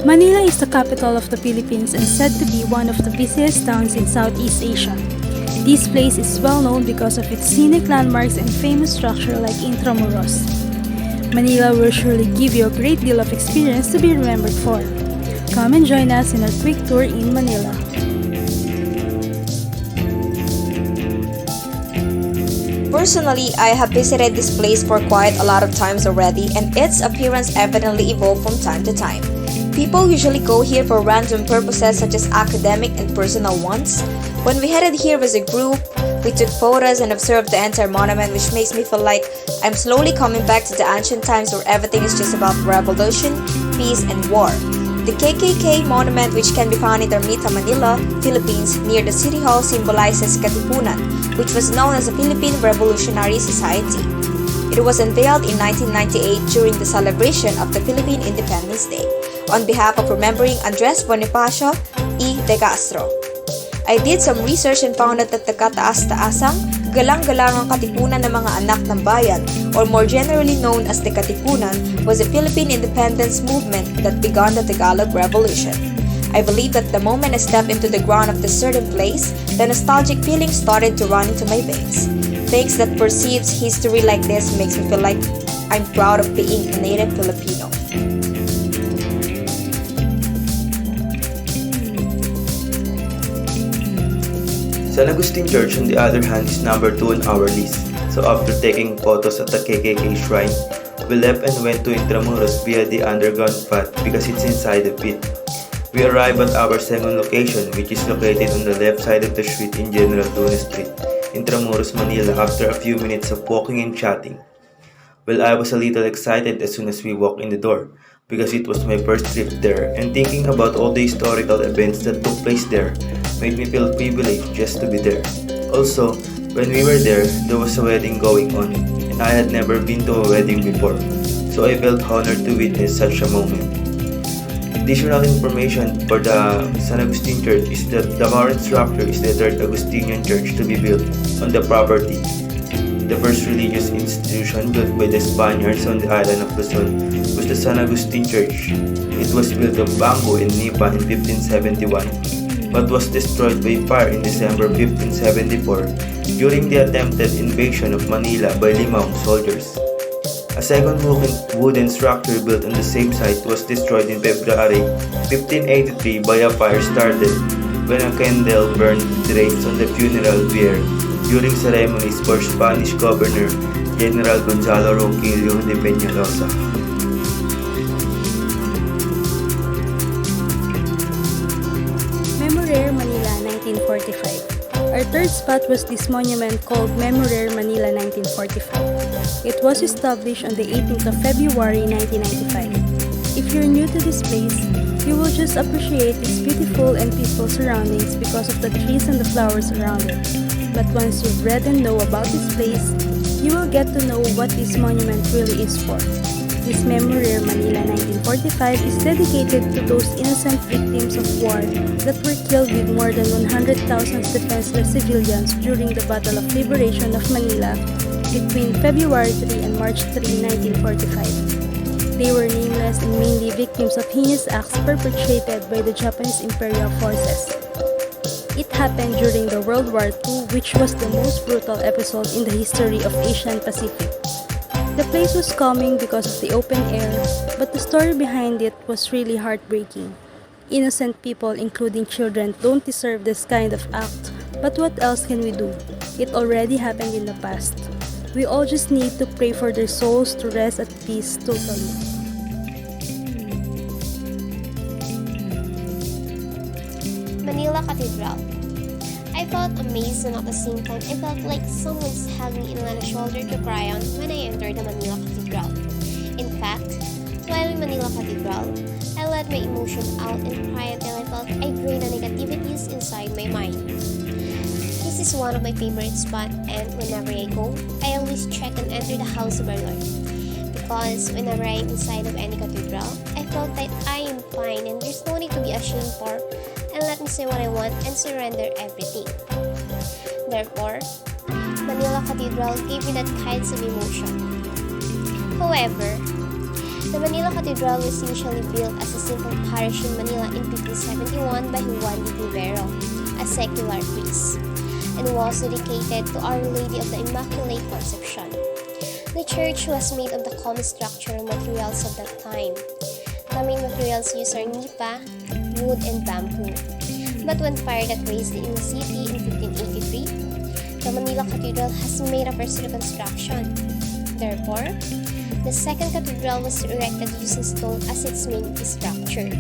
Manila is the capital of the Philippines and said to be one of the busiest towns in Southeast Asia. This place is well known because of its scenic landmarks and famous structure like Intramuros. Manila will surely give you a great deal of experience to be remembered for. Come and join us in our quick tour in Manila. Personally, I have visited this place for quite a lot of times already, and its appearance evidently evolved from time to time. People usually go here for random purposes such as academic and personal ones. When we headed here as a group, we took photos and observed the entire monument, which makes me feel like I'm slowly coming back to the ancient times where everything is just about revolution, peace, and war. The KKK monument, which can be found in Ermita, Manila, Philippines, near the City Hall, symbolizes Katipunan, which was known as the Philippine Revolutionary Society. It was unveiled in 1998 during the celebration of the Philippine Independence Day on behalf of remembering Andres Bonifacio y de Castro. I did some research and found out that the kataas-taasang, galang-galangang katipunan ng mga anak ng bayan, or more generally known as the Katipunan, was a Philippine independence movement that began the Tagalog Revolution. I believe that the moment I stepped into the ground of this certain place, the nostalgic feeling started to run into my veins. Things that perceives history like this makes me feel like I'm proud of being a native Filipino. San Agustin Church, on the other hand, is number 2 on our list. So after taking photos at the KKK shrine, we left and went to Intramuros via the underground path because it's inside the pit. We arrived at our second location, which is located on the left side of the street in General Luna Street, Intramuros, Manila, after a few minutes of walking and chatting. Well, I was a little excited as soon as we walked in the door, because it was my first trip there, and thinking about all the historical events that took place there made me feel privileged just to be there. Also, when we were there was a wedding going on, and I had never been to a wedding before, so I felt honored to witness such a moment. Additional information for the San Agustin Church is that the current structure is the third Augustinian church to be built on the property. The first religious institution built by the Spaniards on the island of Luzon was the San Agustin Church. It was built of bamboo and nipa in 1571, but was destroyed by fire in December 1574 during the attempted invasion of Manila by Limao soldiers. A second wooden structure built on the same site was destroyed in February 1583 by a fire started when a candle burned drapes on the funeral bier during ceremonies for Spanish Governor General Gonzalo Ronquillo de Peñalosa. Memorare, Manila, 1945. Our third spot was this monument called Memorare, Manila, 1945. It was established on the 18th of February, 1995. If you're new to this place, you will just appreciate its beautiful and peaceful surroundings because of the trees and the flowers around it. But once you've read and know about this place, you will get to know what this monument really is for. This Memorare, Manila, 1945 is dedicated to those innocent victims of war that were killed with more than 100,000 defenseless civilians during the Battle of Liberation of Manila between February 3 and March 3, 1945. They were nameless and mainly victims of heinous acts perpetrated by the Japanese Imperial Forces. It happened during the World War II, which was the most brutal episode in the history of Asian Pacific. The place was calming because of the open air, but the story behind it was really heartbreaking. Innocent people, including children, don't deserve this kind of act, but what else can we do? It already happened in the past. We all just need to pray for their souls to rest at peace totally. Manila Cathedral. I felt amazed and at the same time I felt like someone's hugging me and on a shoulder to cry on when I entered the Manila Cathedral. In fact, while in Manila Cathedral, I let my emotions out and cried until I felt I drained the negativities inside my mind. This is one of my favorite spots, and whenever I go, I always check and enter the house of our Lord. Because whenever I'm inside of any cathedral, I felt that I am fine and there's no need to be ashamed for, and let me say what I want and surrender everything. Therefore, Manila Cathedral gave me that kinds of emotion. However, The Manila Cathedral was initially built as a simple parish in Manila in 1571 by Juan de Vivero, a secular priest, and was dedicated to Our Lady of the Immaculate Conception. The church was made of the common structural materials of that time. The main materials used are nipa, wood, and bamboo. But when fire that raged in the city in 1583, the Manila Cathedral has made a first reconstruction. Therefore, the second cathedral was erected using stone as its main structure.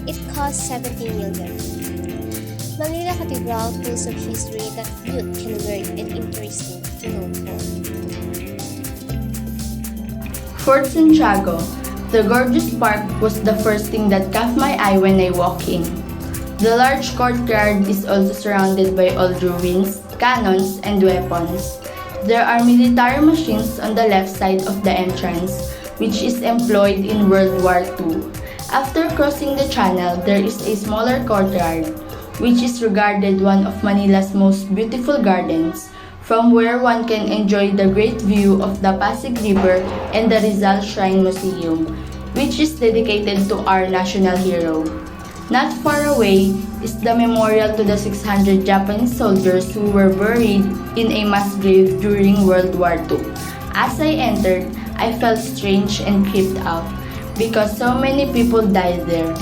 It cost 17 million. Manila Cathedral full of history that youth can learn and interesting to know for. Fort Santiago, the gorgeous park was the first thing that caught my eye when I walked in. The large courtyard is also surrounded by old ruins, cannons, and weapons. There are military machines on the left side of the entrance, which is employed in World War II. After crossing the channel, there is a smaller courtyard, which is regarded one of Manila's most beautiful gardens, from where one can enjoy the great view of the Pasig River and the Rizal Shrine Museum, which is dedicated to our national hero. Not far away is the memorial to the 600 Japanese soldiers who were buried in a mass grave during World War II. As I entered, I felt strange and creeped out because so many people died there.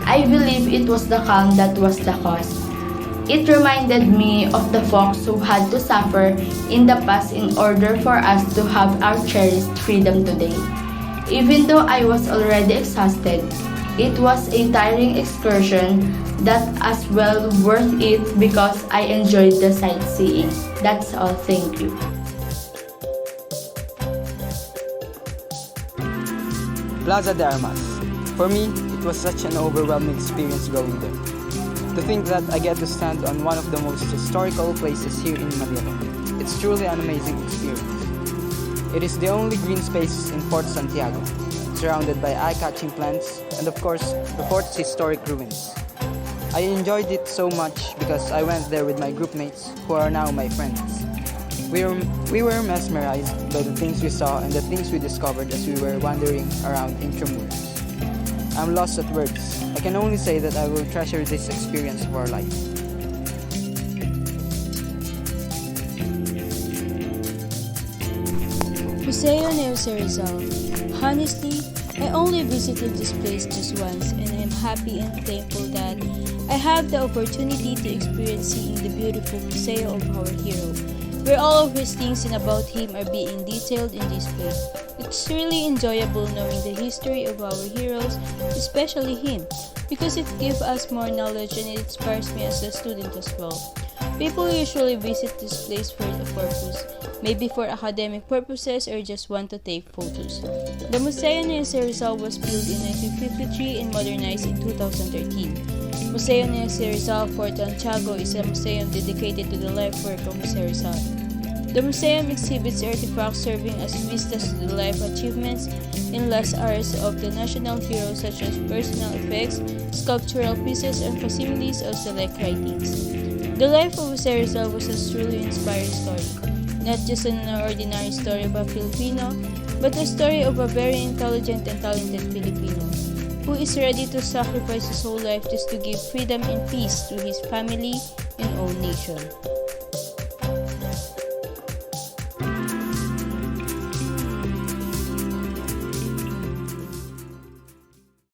I believe it was the calm that was the cause. It reminded me of the folks who had to suffer in the past in order for us to have our cherished freedom today. Even though I was already exhausted, it was a tiring excursion that as well worth it because I enjoyed the sightseeing. That's all, thank you. Plaza de Armas. For me, it was such an overwhelming experience going there. To think that I get to stand on one of the most historical places here in Manila. It's truly an amazing experience. It is the only green space in Fort Santiago, surrounded by eye-catching plants and of course the fort's historic ruins. I enjoyed it so much because I went there with my group mates who are now my friends. We were mesmerized by the things we saw and the things we discovered as we were wandering around Intramuros. I'm lost at words. I can only say that I will treasure this experience for life. Museo Jose Rizal. Honestly, I only visited this place just once and I am happy and thankful that I have the opportunity to experience seeing the beautiful museo of our hero, where all of his things and about him are being detailed in this place. It's really enjoyable knowing the history of our heroes, especially him, because it gives us more knowledge and it inspires me as a student as well. People usually visit this place for a purpose, maybe for academic purposes or just want to take photos. The Museo Jose Rizal was built in 1953 and modernized in 2013. Museo Jose Rizal Fort Santiago is a museum dedicated to the life work of Jose Rizal. The museum exhibits artifacts serving as vistas to the life achievements and last hours of the national heroes such as personal effects, sculptural pieces, and facsimiles of select writings. The life of Jose Rizal was a truly inspiring story, not just an ordinary story of a Filipino, but a story of a very intelligent and talented Filipino who is ready to sacrifice his whole life just to give freedom and peace to his family and own nation.